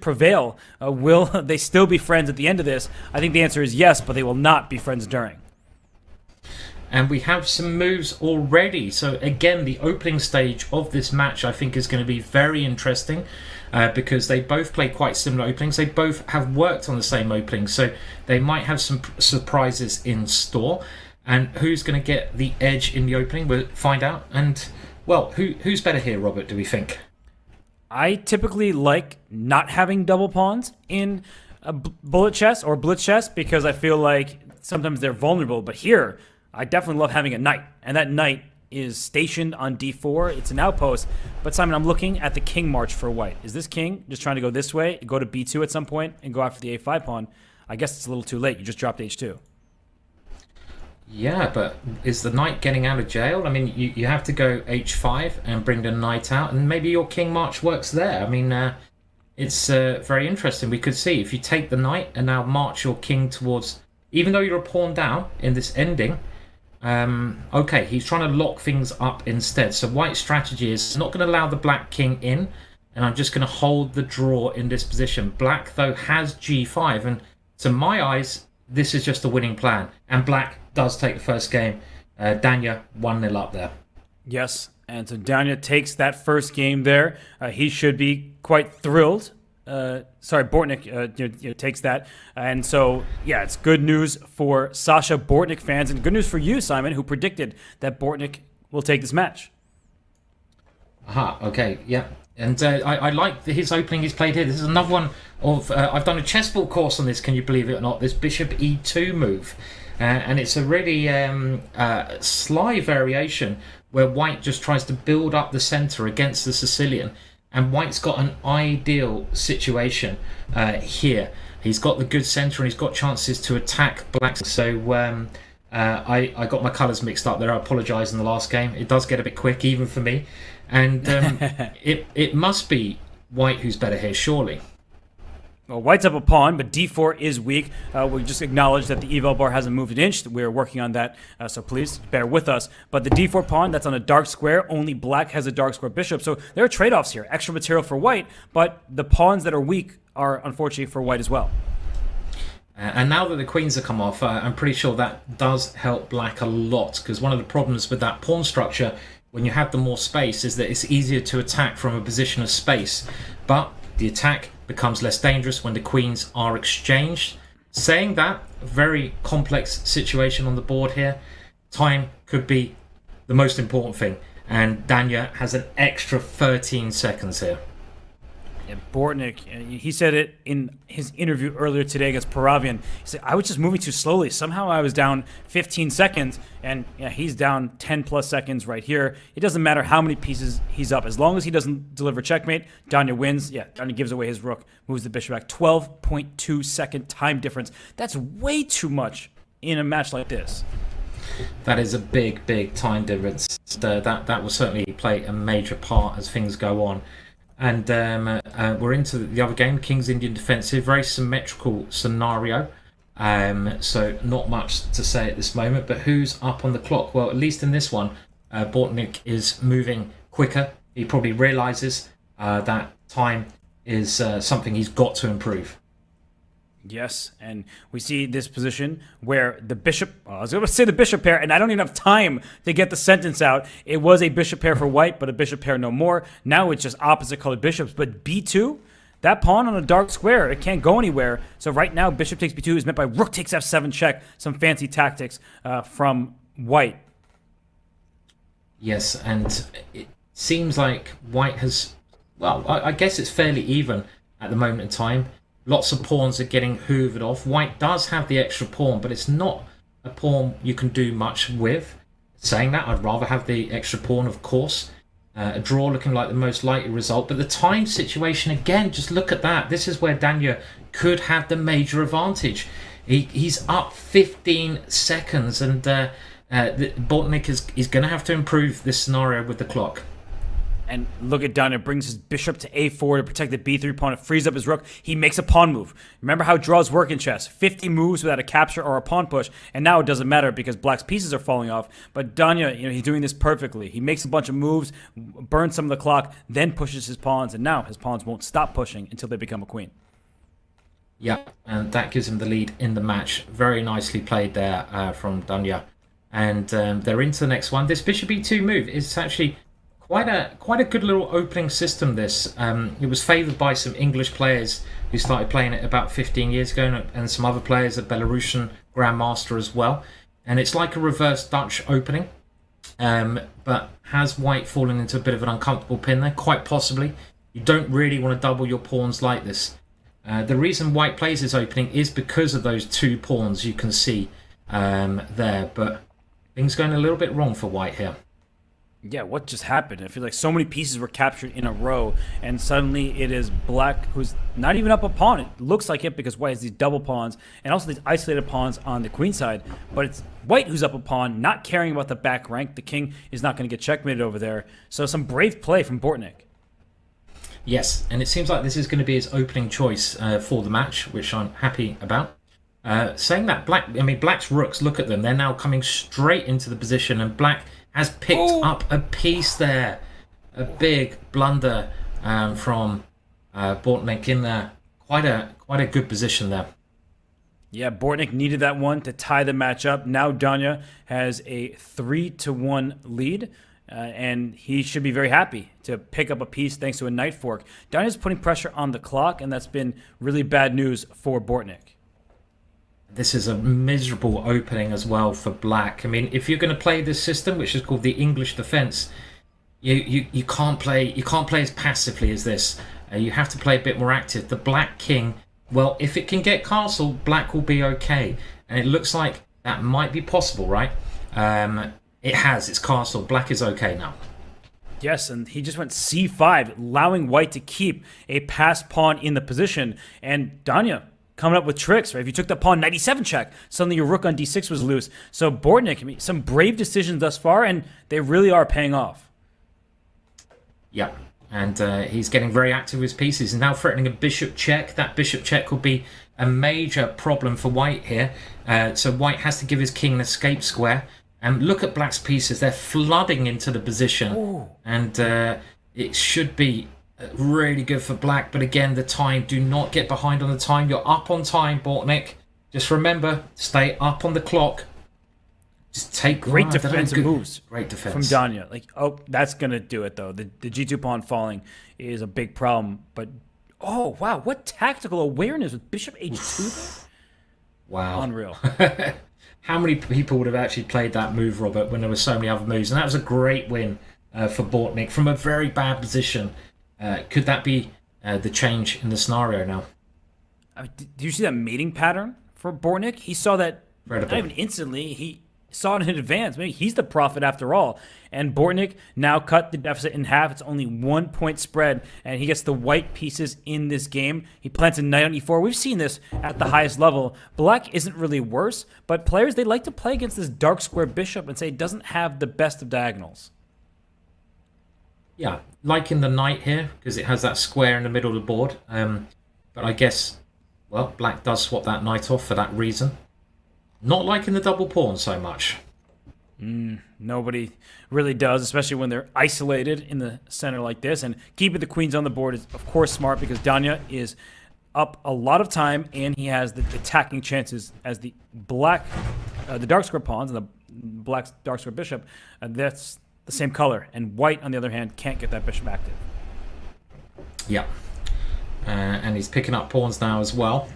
prevail? Will they still be friends at the end of this? I think the answer is yes, but they will not be friends during. And we have some moves already. So again, the opening stage of this match, I think, is going to be very interesting because they both play quite similar openings. They both have worked on the same openings, so they might have some surprises in store. And who's going to get the edge in the opening, we'll find out. And, well, who's better here, Robert, do we think? I typically like not having double pawns in a bullet chess or blitz chess because I feel like sometimes they're vulnerable. But here, I definitely love having a knight. And that knight is stationed on d4. It's an outpost. But, Simon, I'm looking at the king march for white. Is this king just trying to go this way, go to b2 at some point, and go after the a5 pawn? I guess it's a little too late. You just dropped h2. Yeah, but is the knight getting out of jail? I mean, you have to go h5 and bring the knight out, and maybe your king march works there. I mean, it's very interesting. We could see if you take the knight and now march your king towards, even though you're a pawn down in this ending, okay, he's trying to lock things up instead. So white's strategy is not going to allow the black king in, and I'm just going to hold the draw in this position. Black, though, has g5, and to my eyes, this is just a winning plan. And black does take the first game. Danya 1-0 up there. Yes, and so Danya takes that first game there. He should be quite thrilled. Bortynk takes that. And so, yeah, it's good news for Sasha Bortynk fans and good news for you, Simon, who predicted that Bortynk will take this match. Aha, okay, yeah. And I like his opening he's played here. This is another one of... I've done a chessboard course on this, can you believe it or not? This bishop e2 move. And it's a really sly variation where white just tries to build up the centre against the Sicilian. And white's got an ideal situation here. He's got the good centre and he's got chances to attack black. So I got my colours mixed up there. I apologise in the last game. It does get a bit quick, even for me. And it must be white who's better here, surely. Well, white's up a pawn, but d4 is weak. We just acknowledge that the eval bar hasn't moved an inch. We're working on that, so please bear with us. But the d4 pawn, that's on a dark square. Only black has a dark square bishop. So there are trade-offs here. Extra material for white, but the pawns that are weak are unfortunately for white as well. And now that the queens have come off, I'm pretty sure that does help black a lot, because one of the problems with that pawn structure, when you have the more space, is that it's easier to attack from a position of space. But the attack becomes less dangerous when the queens are exchanged. Saying that, a very complex situation on the board here. Time could be the most important thing. And Danya has an extra 13 seconds here. Yeah, Bortynk, he said it in his interview earlier today against Paravian. He said, I was just moving too slowly. Somehow I was down 15 seconds, and yeah, he's down 10 plus seconds right here. It doesn't matter how many pieces he's up. As long as he doesn't deliver checkmate, Danya wins. Yeah, Danya gives away his rook, moves the bishop back. 12.2 second time difference. That's way too much in a match like this. That is a big, big time difference. That will certainly play a major part as things go on. And we're into the other game, King's Indian Defensive. Very symmetrical scenario. So not much to say at this moment. But who's up on the clock? Well, at least in this one, Bortynk is moving quicker. He probably realises that time is something he's got to improve. Yes, and we see this position where the bishop, I was going to say the bishop pair, and I don't even have time to get the sentence out. It was a bishop pair for white, but a bishop pair no more. Now it's just opposite colored bishops, but b2, that pawn on a dark square, it can't go anywhere. So right now, bishop takes b2 is met by rook takes f7 check, some fancy tactics from white. Yes, and it seems like white has, well, I guess it's fairly even at the moment in time. Lots of pawns are getting hoovered off. White does have the extra pawn, but it's not a pawn you can do much with. Saying that, I'd rather have the extra pawn, of course. A draw looking like the most likely result. But the time situation, again, just look at that. This is where Danya could have the major advantage. He's up 15 seconds, and Bortynk is going to have to improve this scenario with the clock. And look at Danya, brings his bishop to a4 to protect the b3 pawn. It frees up his rook. He makes a pawn move. Remember how draws work in chess. 50 moves without a capture or a pawn push. And now it doesn't matter because black's pieces are falling off. But Danya, he's doing this perfectly. He makes a bunch of moves, burns some of the clock, then pushes his pawns. And now his pawns won't stop pushing until they become a queen. Yeah, and that gives him the lead in the match. Very nicely played there from Danya. And they're into the next one. This bishop e2 move is actually quite a good little opening system. This it was favoured by some English players who started playing it about 15 years ago, and some other players, a Belarusian grandmaster as well. And it's like a reverse Dutch opening, but has white fallen into a bit of an uncomfortable pin there? Quite possibly. You don't really want to double your pawns like this. The reason white plays this opening is because of those 2 pawns you can see there, but things going a little bit wrong for white here. Yeah, what just happened? I feel like so many pieces were captured in a row, and suddenly it is black who's not even up a pawn. It looks like it because white has these double pawns and also these isolated pawns on the queen side, but it's white who's up a pawn, not caring about the back rank. The king is not going to get checkmated over there. So some brave play from Bortynk. Yes, and it seems like this is going to be his opening choice for the match, which I'm happy about. Saying that, black's rooks, look at them. They're now coming straight into the position, and black has picked up a piece there. A big blunder from Bortynk in there. Quite a good position there. Yeah, Bortynk needed that one to tie the match up. Now Danya has a 3-1 lead. And he should be very happy to pick up a piece thanks to a knight fork. Danya's putting pressure on the clock, and that's been really bad news for Bortynk. This is a miserable opening as well for black. I mean, if you're going to play this system, which is called the English defense, you can't play as passively as this. You have to play a bit more active. The black king, well, if it can get castle, black will be okay, and it looks like that might be possible, right? It has. It's castle. Black is okay now. Yes, and he just went c5, allowing white to keep a passed pawn in the position. And Danya coming up with tricks, right? If you took the pawn 97 check, suddenly your rook on d6 was loose. So Bortynk, some brave decisions thus far, and they really are paying off. Yeah, and he's getting very active with his pieces. He's now threatening a bishop check. That bishop check will be a major problem for white here. So white has to give his king an escape square. And look at black's pieces. They're flooding into the position. Ooh. And it should be really good for black. But again, the time. Do not get behind on the time. You're up on time, Bortynk. Just remember, stay up on the clock. Just take great defensive moves. Great defense. From Danya. That's going to do it, though. The G2 pawn falling is a big problem. But, oh, wow. What tactical awareness with bishop h2 there? Wow. Unreal. How many people would have actually played that move, Robert, when there were so many other moves? And that was a great win for Bortynk from a very bad position. Could that be the change in the scenario now? Do you see that mating pattern for Bortynk? He saw that Incredible. Not even instantly. He saw it in advance. Maybe he's the prophet after all. And Bortynk now cut the deficit in half. It's only 1 point spread, and he gets the white pieces in this game. He plants a knight on e4. We've seen this at the highest level. Black isn't really worse, but players, they like to play against this dark square bishop and say it doesn't have the best of diagonals. Yeah, like in the knight here, because it has that square in the middle of the board. But I guess, well, black does swap that knight off for that reason. Not liking the double pawn so much. Nobody really does, especially when they're isolated in the center like this. And keeping the queens on the board is, of course, smart because Danya is up a lot of time, and he has the attacking chances as the black, the dark square pawns and the black dark square bishop. That's the same color. And white, on the other hand, can't get that bishop active. Yeah. And he's picking up pawns now as well.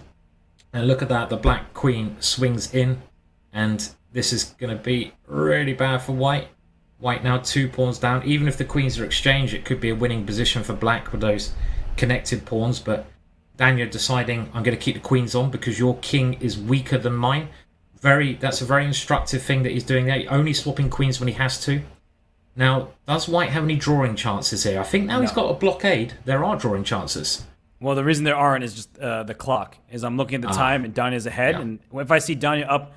And look at that, the black queen swings in, and this is going to be really bad for white. White now 2 pawns down. Even if the queens are exchanged, it could be a winning position for black with those connected pawns. But Danya deciding, I'm going to keep the queens on because your king is weaker than mine. That's a very instructive thing that he's doing there. Only swapping queens when he has to. Now, does white have any drawing chances here? I think now he's got a blockade. There are drawing chances. Well, the reason there aren't is just the clock. Is I'm looking at the time and Danya's ahead, and if I see Danya up,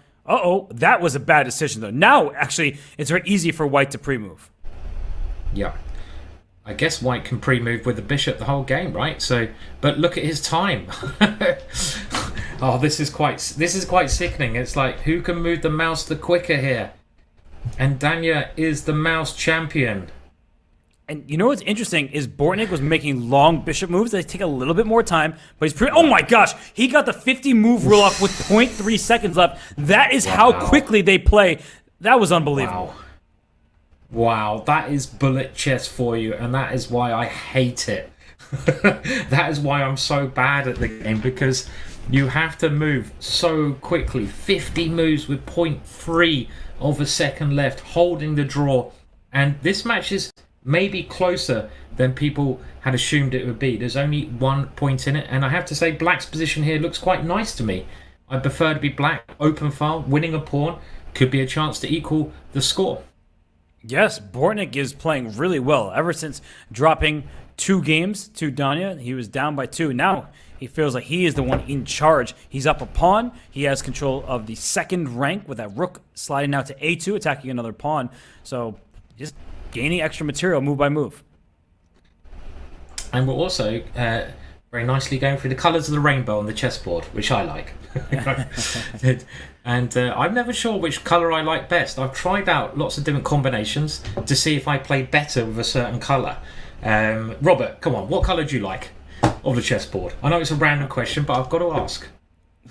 that was a bad decision though. Now, actually, it's very easy for white to pre-move. Yeah. I guess white can pre-move with the bishop the whole game, right? So, but look at his time. Oh, this is quite sickening. It's like, who can move the mouse the quicker here? And Danya is the mouse champion. And you know what's interesting is Bortynk was making long bishop moves. They take a little bit more time, but he's oh my gosh, he got the 50 move rule off with 0.3 seconds left. That is how quickly they play. That was unbelievable. Wow, that is bullet chess for you, and that is why I hate it. That is why I'm so bad at the game, because you have to move so quickly. 50 moves with 0.3 of a second left, holding the draw. And this match is maybe closer than people had assumed it would be. There's only 1 point in it, and I have to say black's position here looks quite nice to me. I prefer to be black, open file, winning a pawn, could be a chance to equal the score. Yes, Bortynk is playing really well. Ever since dropping 2 games to Danya, he was down by 2. Now he feels like he is the one in charge. He's up a pawn. He has control of the second rank with that rook sliding out to a2, attacking another pawn. So just gaining extra material move by move. And we're also very nicely going through the colours of the rainbow on the chessboard, which I like. And I'm never sure which colour I like best. I've tried out lots of different combinations to see if I play better with a certain colour. Robert, come on, what colour do you like of the chessboard? I know it's a random question, but I've got to ask.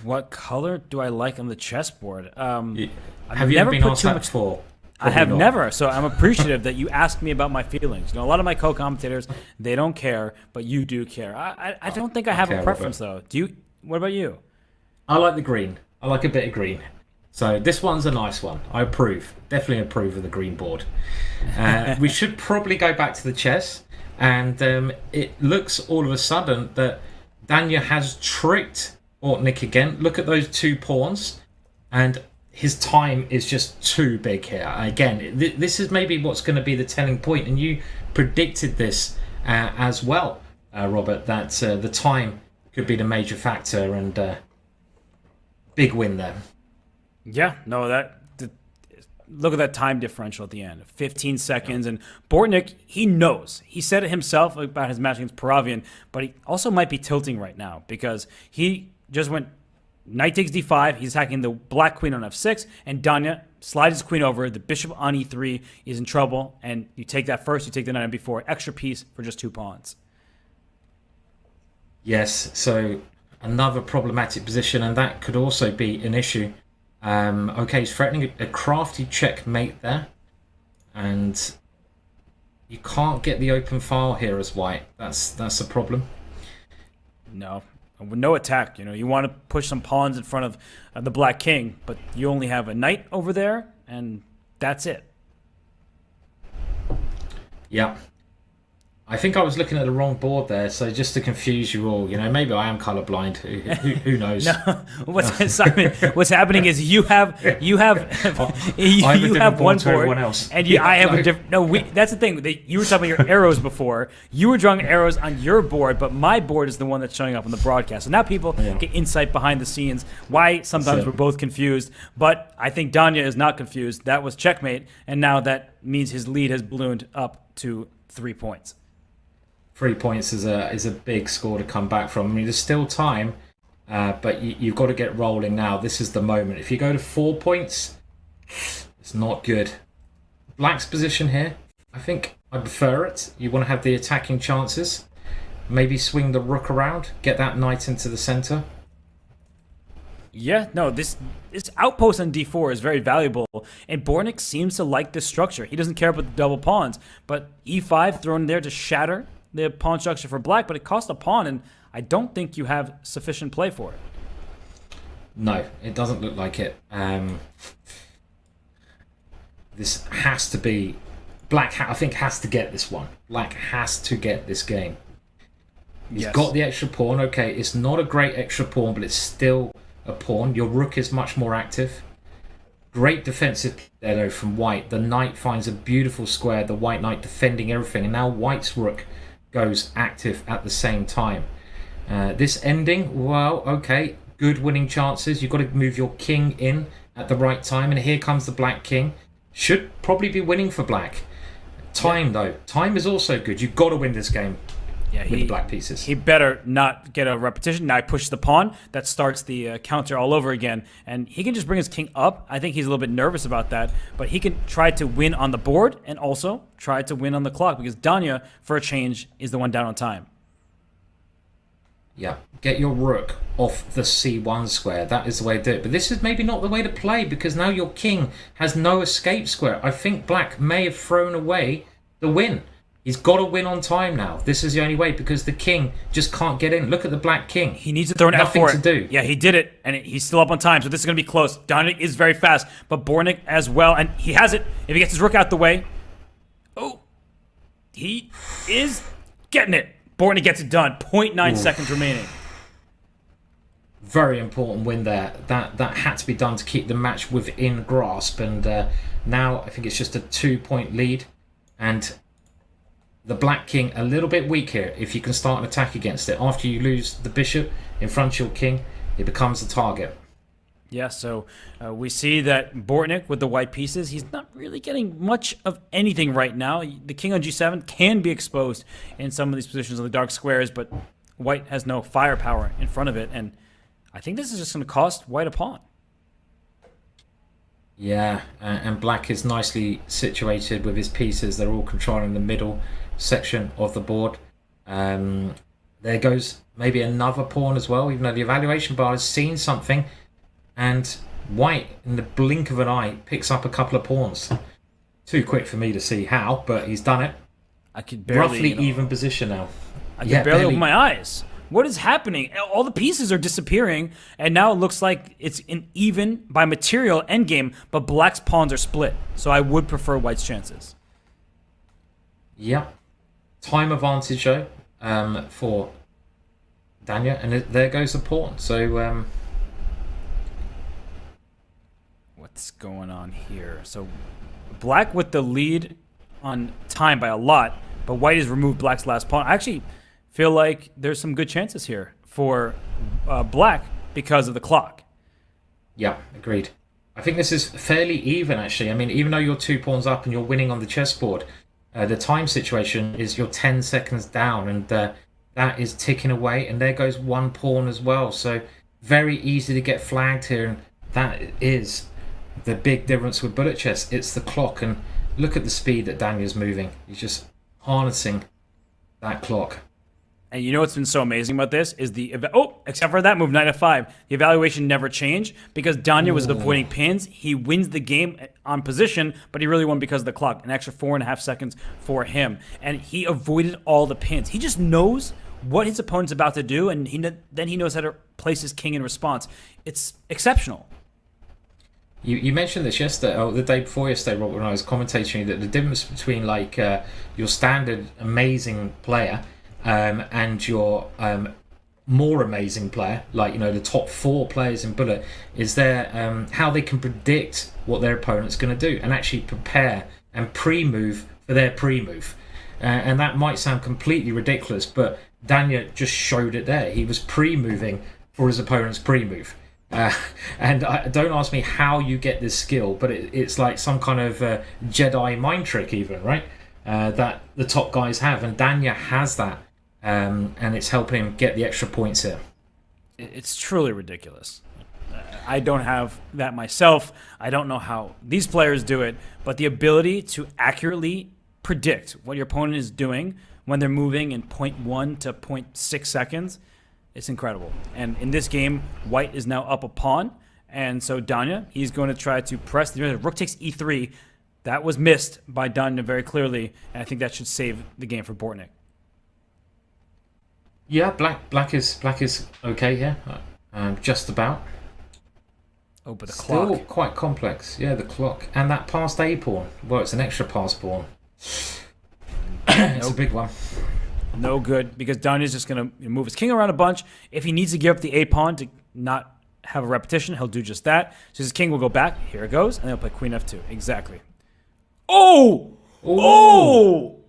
What color do I like on the chessboard? Have you ever been asked that before? I have never, so I'm appreciative that you asked me about my feelings. You know, a lot of my co-commentators, they don't care, but you do care. I don't think I have a preference, though. Do you? What about you? I like the green. I like a bit of green. So this one's a nice one. I approve. Definitely approve of the green board. We should probably go back to the chess. And it looks all of a sudden that Danya has tricked Bortynk again. Look at those 2 pawns. And his time is just too big here. Again, this is maybe what's going to be the telling point. And you predicted this as well, Robert, that the time could be the major factor. And big win there. Yeah, no, look at that time differential at the end, 15 seconds. And Bortynk, he knows. He said it himself about his match against Paravian, but he also might be tilting right now because he just went knight takes d5. He's attacking the black queen on f6, and Danya slides his queen over. The bishop on e3 is in trouble, and you take that first, you take the knight on b4, extra piece for just 2 pawns. Yes, so another problematic position, and that could also be an issue. Okay, he's threatening a crafty checkmate there, and you can't get the open file here as white. That's a problem. No, with no attack. You know, you want to push some pawns in front of the black king, but you only have a knight over there, and that's it. Yeah. I think I was looking at the wrong board there, so just to confuse you all, you know, maybe I am colorblind. Who knows? No, Simon, what's happening is you have one board, else. And I have a different. No, that's the thing. You were talking about your arrows before. You were drawing arrows on your board, but my board is the one that's showing up on the broadcast. So now people get insight behind the scenes. Why sometimes we're both confused, but I think Danya is not confused. That was checkmate, and now that means his lead has ballooned up to 3 points. 3 points is a big score to come back from. I mean, there's still time, but you've got to get rolling now. This is the moment. If you go to 4 points, it's not good. Black's position here, I think I prefer it. You want to have the attacking chances. Maybe swing the rook around, get that knight into the center. Yeah, no, this outpost on d4 is very valuable, and Bortynk seems to like this structure. He doesn't care about the double pawns, but e5 thrown there to shatter the pawn structure for black, but it costs a pawn, and I don't think you have sufficient play for it. No, it doesn't look like it. This has to be... Black, I think, has to get this one. Black has to get this game. He's got the extra pawn. Okay, it's not a great extra pawn, but it's still a pawn. Your rook is much more active. Great defensive there, though, from white. The knight finds a beautiful square. The white knight defending everything. And now white's rook goes active at the same time. This ending, well, okay, good winning chances. You've got to move your king in at the right time. And here comes the black king. Should probably be winning for black. Time, though. Time is also good. You've got to win this game with the black pieces. He better not get a repetition. Now I push the pawn. That starts the counter all over again. And he can just bring his king up. I think he's a little bit nervous about that. But he can try to win on the board and also try to win on the clock because Danya, for a change, is the one down on time. Yeah, get your rook off the c1 square. That is the way to do it. But this is maybe not the way to play because now your king has no escape square. I think black may have thrown away the win. He's got to win on time now. This is the only way because the king just can't get in. Look at the black king. He needs to throw an Nothing F4. to do. Yeah, he did it, and he's still up on time, so this is going to be close. Danya is very fast, but Bortynk as well, and he has it. If he gets his rook out the way. Oh, he is getting it. Bortynk gets it done. 0.9 seconds remaining. Very important win there. That had to be done to keep the match within grasp. And now I think it's just a 2-point lead. And the black king a little bit weak here. If you can start an attack against it. After you lose the bishop in front of your king, it becomes the target. Yeah, so we see that Bortynk with the white pieces, he's not really getting much of anything right now. The king on g7 can be exposed in some of these positions on the dark squares, but white has no firepower in front of it, and I think this is just going to cost white a pawn. Yeah, and black is nicely situated with his pieces. They're all controlling the middle section of the board. There goes maybe another pawn as well, even though the evaluation bar has seen something. And white, in the blink of an eye, picks up a couple of pawns. Too quick for me to see how, but he's done it. I could barely, roughly even position now. I can barely open my eyes. What is happening? All the pieces are disappearing, and now it looks like it's an even by material endgame, but black's pawns are split. So I would prefer white's chances. Yep. Time advantage, though, for Danya, and there goes the pawn. So, what's going on here? So black with the lead on time by a lot, but white has removed black's last pawn. I actually feel like there's some good chances here for black because of the clock. Yeah, agreed. I think this is fairly even, actually. I mean, even though you're 2 pawns up and you're winning on the chessboard, the time situation is you're 10 seconds down, and that is ticking away, and there goes 1 pawn as well. So very easy to get flagged here, and that is the big difference with bullet chess. It's the clock, and look at the speed that Danya's moving. He's just harnessing that clock. And you know what's been so amazing about this is except for that move, knight f5, the evaluation never changed because Danya was avoiding pins. He wins the game on position, but he really won because of the clock. An extra 4.5 seconds for him, and he avoided all the pins. He just knows what his opponent's about to do, and then he knows how to place his king in response. It's exceptional. You mentioned this yesterday, the day before yesterday, Robert, when I was commentating, that the difference between like your standard amazing player and your more amazing player, like the top 4 players in bullet, is their how they can predict what their opponent's going to do and actually prepare and pre-move for their pre-move. And that might sound completely ridiculous, but Danya just showed it there. He was pre-moving for his opponent's pre-move. And don't ask me how you get this skill, but it's like some kind of Jedi mind trick even, right? That the top guys have, and Danya has that, and it's helping him get the extra points here. It's truly ridiculous. I don't have that myself. I don't know how these players do it, but the ability to accurately predict what your opponent is doing when they're moving in 0.1 to 0.6 seconds, it's incredible. And in this game, white is now up a pawn, and so Danya, he's going to try to press the rook takes e3. That was missed by Danya very clearly, and I think that should save the game for Bortynk. Yeah, black is okay here, just about. Oh, but the Still clock. quite complex. Yeah, the clock and that passed a pawn. Well, it's an extra pass pawn. It's a big one. No good, because Danya's just going to move his king around a bunch. If he needs to give up the a pawn to not have a repetition, he'll do just that. So his king will go back. Here it goes, and then he'll play queen f2. Exactly. Oh! Ooh. Oh!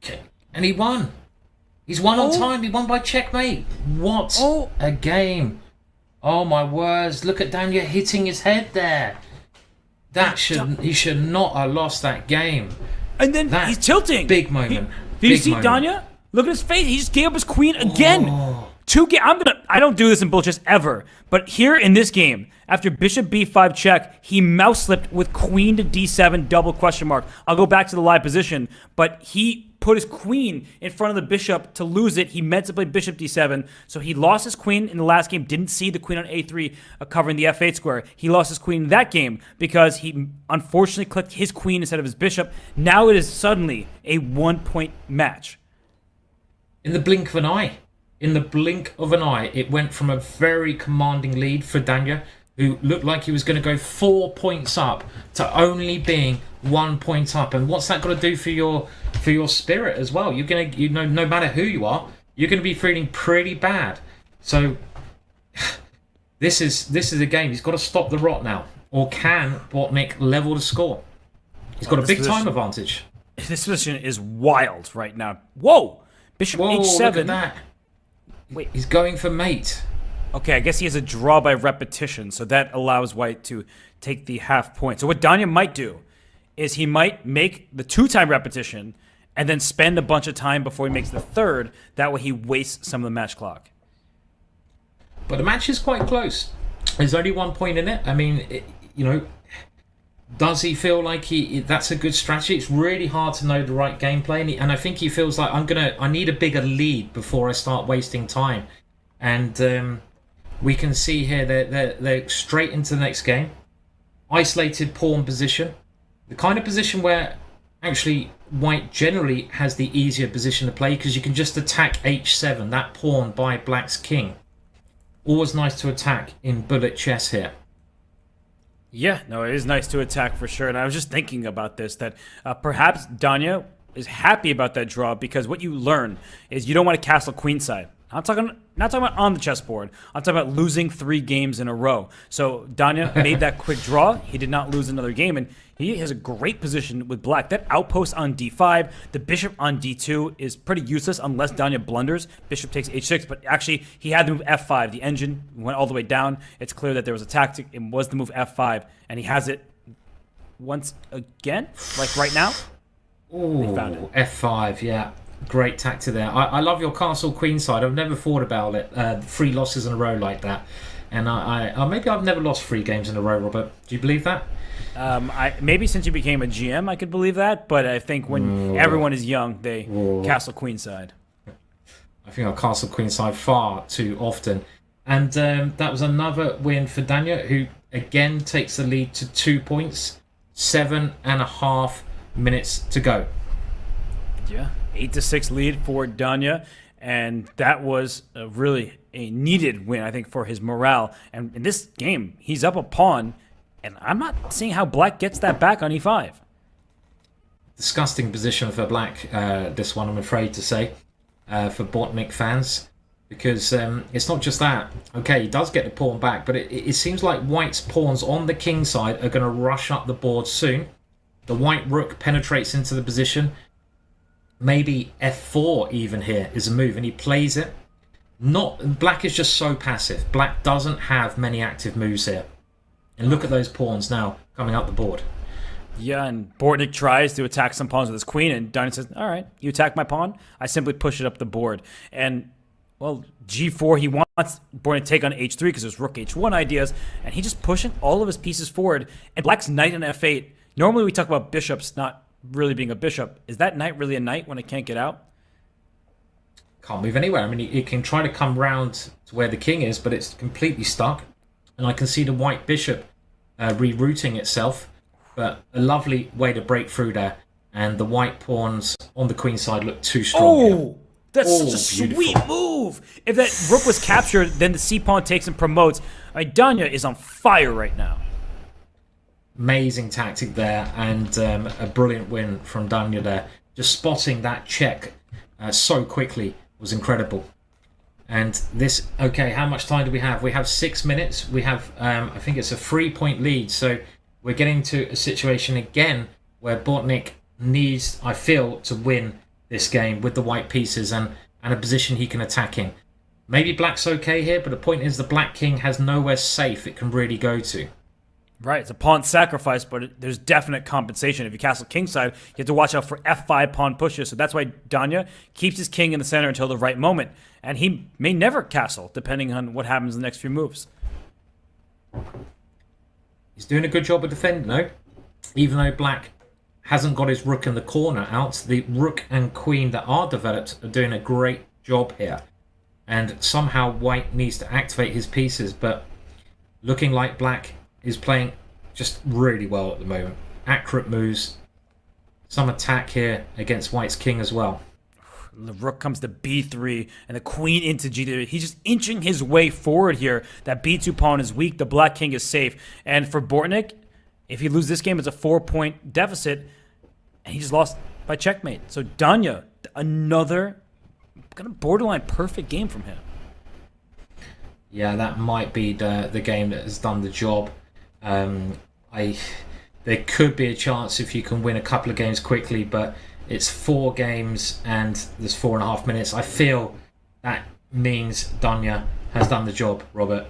Okay. And he won. He's won on time. He won by checkmate. What a game. Oh, my words. Look at Danya hitting his head there. He should not have lost that game. And then That he's tilting. big moment. Did you Big see moment. Danya? Look at his face. He just gave up his queen again. I don't do this in bull chess ever, but here in this game, after bishop b5 check, he mouse slipped with queen to d7 double question mark. I'll go back to the live position, but he put his queen in front of the bishop to lose it. He meant to play bishop d7, so he lost his queen in the last game, didn't see the queen on a3 covering the f8 square. He lost his queen in that game because he unfortunately clicked his queen instead of his bishop. Now it is suddenly a 1-point match. In the blink of an eye. In the blink of an eye, it went from a very commanding lead for Danya, who looked like he was going to go 4 points up, to only being 1 point up. And what's that got to do for your spirit as well? You're going to, no matter who you are, you're going to be feeling pretty bad. So this is a game. He's got to stop the rot now, or can Bortynk level the score? He's got a big time advantage. This position is wild right now. Whoa! Bishop h7. Look at that. Wait. He's going for mate. Okay, I guess he has a draw by repetition, so that allows white to take the half point. So what Danya might do is he might make the 2-time repetition and then spend a bunch of time before he makes the third. That way he wastes some of the match clock. But the match is quite close. There's only 1 point in it. I mean, does he feel like that's a good strategy? It's really hard to know the right gameplay, and I think he feels like I need a bigger lead before I start wasting time. And we can see here they're straight into the next game. Isolated pawn position, the kind of position where actually white generally has the easier position to play, because you can just attack h7, that pawn by black's king. Always nice to attack in bullet chess here. Yeah, no, it is nice to attack for sure. And I was just thinking about this, that perhaps Danya is happy about that draw, because what you learn is you don't want to castle queenside. I'm not talking about on the chessboard. I'm talking about losing 3 games in a row. So Danya made that quick draw. He did not lose another game, and he has a great position with black. That outpost on d5, the bishop on d2 is pretty useless unless Danya blunders. Bishop takes h6, but actually he had the move f5. The engine went all the way down. It's clear that there was a tactic. It was the move f5, and he has it once again, like right now. Ooh, found it. f5, yeah. Great tactic there. I love your castle queenside. I've never thought about it. 3 losses in a row like that. And maybe I've never lost 3 games in a row, Robert. Do you believe that? Maybe since you became a GM, I could believe that. But I think when everyone is young, they castle queenside. I think I castle queenside far too often. And that was another win for Danya, who again takes the lead to 2 points. 7.5 minutes to go. Yeah, 8-6 lead for Danya, and that was really a needed win, I think, for his morale. And in this game, he's up a pawn, and I'm not seeing how black gets that back on e5. Disgusting position for black, this one, I'm afraid to say, for Bortynk fans, because it's not just that. Okay, he does get the pawn back, but it seems like white's pawns on the king side are going to rush up the board soon. The white rook penetrates into the position. Maybe f4 even here is a move, and he plays it. Black is just so passive. Black doesn't have many active moves here. And look at those pawns now coming up the board. Yeah, and Bortynk tries to attack some pawns with his queen, and Danya says, all right, you attack my pawn, I simply push it up the board. And, well, g4, he wants Bortynk to take on h3 because there's rook h1 ideas, and he's just pushing all of his pieces forward. And black's knight on f8. Normally we talk about bishops not really being a bishop. Is that knight really a knight when it can't get out? Can't move anywhere. I mean, it can try to come round to where the king is, but it's completely stuck. And I can see the white bishop rerouting itself, but a lovely way to break through there. And the white pawns on the queen side look too strong here. That's such a beautiful. sweet move. If that rook was captured, then the c-pawn takes and promotes. Danya is on fire right now. Amazing tactic there, and a brilliant win from Danya there. Just spotting that check so quickly was incredible. And this, okay, how much time do we have? We have 6 minutes. We have, I think it's a 3-point lead. So we're getting to a situation again where Bortynk needs, I feel, to win this game with the white pieces and a position he can attack in. Maybe black's okay here, but the point is the black king has nowhere safe it can really go to. Right, it's a pawn sacrifice, but there's definite compensation. If you castle kingside, you have to watch out for f5 pawn pushes. So that's why Danya keeps his king in the center until the right moment. And he may never castle, depending on what happens in the next few moves. He's doing a good job of defending, though. Even though black hasn't got his rook in the corner out, the rook and queen that are developed are doing a great job here. And somehow white needs to activate his pieces, but looking like black is playing just really well at the moment. Accurate moves, some attack here against white's king as well. The rook comes to b3 and the queen into g3. He's just inching his way forward here. That b2 pawn is weak. The black king is safe. And for Bortynk, if he loses this game, it's a 4-point deficit. And he just lost by checkmate. So Danya, another kind of borderline perfect game from him. Yeah, that might be the game that has done the job. There could be a chance if you can win a couple of games quickly, but it's 4 games and there's 4.5 minutes. I feel that means Danya has done the job, Robert.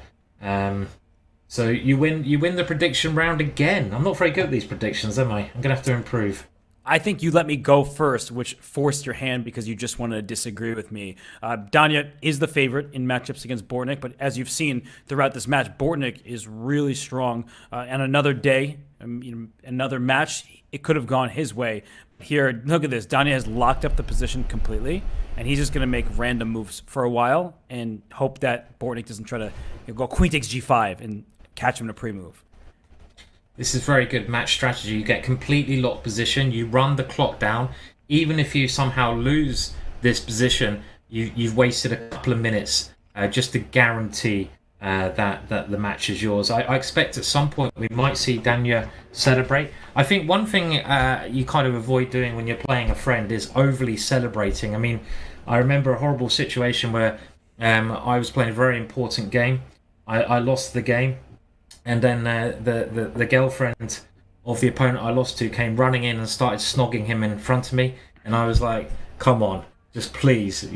So you win the prediction round again. I'm not very good at these predictions, am I? I'm gonna have to improve. I think you let me go first, which forced your hand because you just wanted to disagree with me. Danya is the favorite in matchups against Bortynk, but as you've seen throughout this match, Bortynk is really strong. And another day, another match, it could have gone his way. Here, look at this. Danya has locked up the position completely, and he's just going to make random moves for a while and hope that Bortynk doesn't try to go queen takes g5 and catch him in a pre-move. This is very good match strategy. You get completely locked position. You run the clock down. Even if you somehow lose this position, you've wasted a couple of minutes just to guarantee that the match is yours. I expect at some point we might see Danya celebrate. I think one thing you kind of avoid doing when you're playing a friend is overly celebrating. I mean, I remember a horrible situation where I was playing a very important game. I lost the game. And then the girlfriend of the opponent I lost to came running in and started snogging him in front of me. And I was like, come on, just please.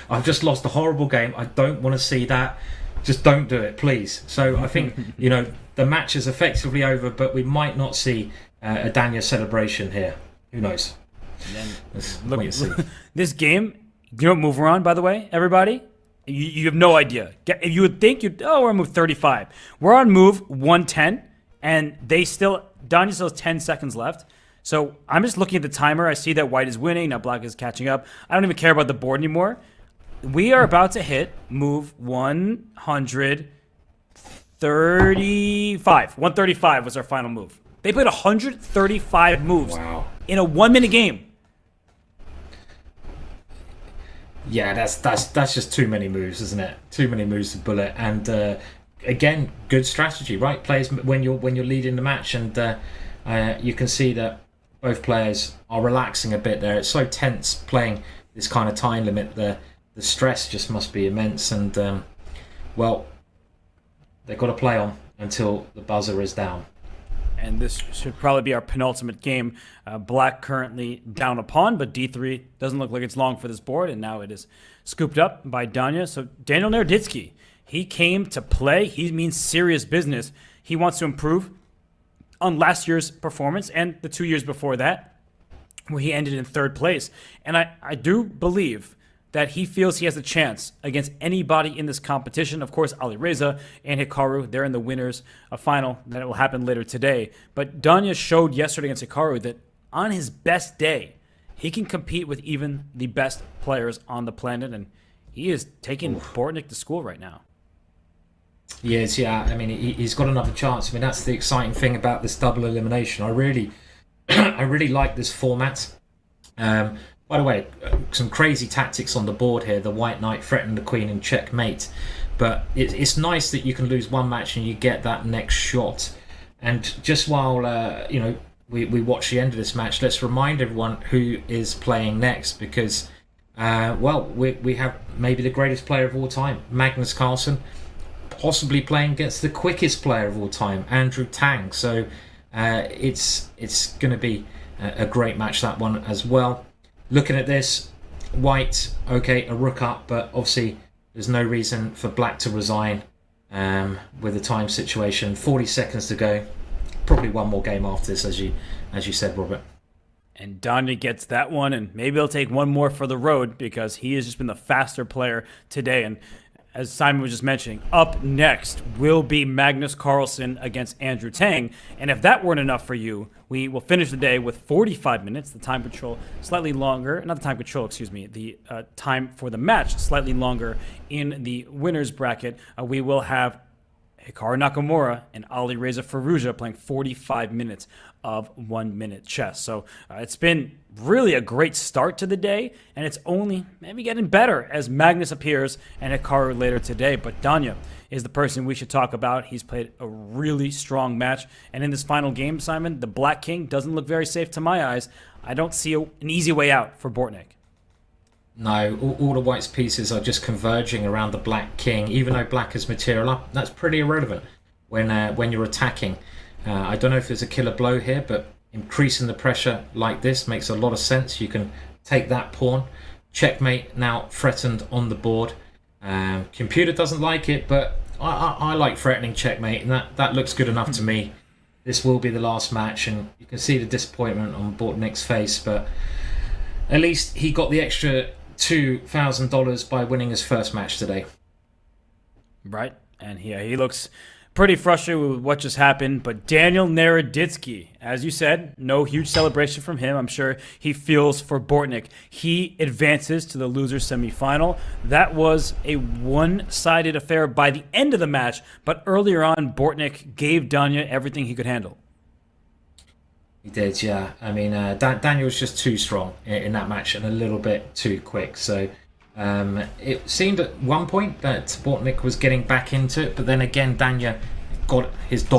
I've just lost a horrible game. I don't want to see that. Just don't do it, please. So I think, the match is effectively over, but we might not see a Danya celebration here. Who knows? Look, this game, you know what move we're on, by the way, everybody? You have no idea. You would think we're on move 35. We're on move 110, and Danya still has 10 seconds left. So I'm just looking at the timer. I see that white is winning. Now black is catching up. I don't even care about the board anymore. We are about to hit move 135. 135 was our final move. They played 135 moves in a 1-minute game. Yeah, that's just too many moves, isn't it? Too many moves to bullet, and again, good strategy, right? Players when you're leading the match, and you can see that both players are relaxing a bit there. It's so tense playing this kind of time limit. The stress just must be immense, and they've got to play on until the buzzer is down. And this should probably be our penultimate game. Black currently down a pawn, but d3 doesn't look like it's long for this board, and now it is scooped up by Danya. So Daniel Naroditsky, he came to play. He means serious business. He wants to improve on last year's performance and the 2 years before that, where he ended in 3rd place. And I do believe that he feels he has a chance against anybody in this competition. Of course, Ali Reza and Hikaru, they're in the winners final that will happen later today. But Danya showed yesterday against Hikaru that on his best day, he can compete with even the best players on the planet, and he is taking Bortynk to school right now. Yes, yeah. I mean, he's got another chance. I mean, that's the exciting thing about this double elimination. I really like this format. By the way, some crazy tactics on the board here. The white knight threatened the queen in checkmate. But it's nice that you can lose one match and you get that next shot. And just while we watch the end of this match, let's remind everyone who is playing next, because we have maybe the greatest player of all time, Magnus Carlsen, possibly playing against the quickest player of all time, Andrew Tang. So it's going to be a great match, that one as well. Looking at this, white, okay, a rook up, but obviously there's no reason for black to resign with the time situation. 40 seconds to go. probably one more game after this, as you said, Robert. And Danya gets that one, and maybe he'll take one more for the road because he has just been the faster player today. And as Simon was just mentioning, up next will be Magnus Carlsen against Andrew Tang. And if that weren't enough for you, we will finish the day with 45 minutes. The time control slightly longer, not the time control, excuse me, the time for the match slightly longer in the winner's bracket. We will have Hikaru Nakamura and Ali Reza Faruja playing 45 minutes of 1 minute chess. So it's been really a great start to the day, and it's only maybe getting better as Magnus appears and Hikaru later today. But Danya is the person we should talk about. He's played a really strong match, and in this final game, Simon, the Black King doesn't look very safe to my eyes. I don't see an easy way out for Bortynk. No, all the white's pieces are just converging around the Black King. Even though Black has material up, that's pretty irrelevant when you're attacking. I don't know if there's a killer blow here, but increasing the pressure like this makes a lot of sense. You can take that pawn. Checkmate now threatened on the board. Computer doesn't like it, but I like threatening checkmate, and that looks good enough to me. This will be the last match, and you can see the disappointment on Bortynk's face, but at least he got the extra $2,000 by winning his first match today. Right, and he looks pretty frustrated with what just happened, but Daniel Naroditsky, as you said, no huge celebration from him. I'm sure he feels for Bortynk. He advances to the loser's semifinal. That was a one-sided affair by the end of the match, but earlier on, Bortynk gave Danya everything he could handle. He did, yeah. I mean, Daniel was just too strong in that match and a little bit too quick. So it seemed at one point that Bortynk was getting back into it, but then again, Danya got his dominance.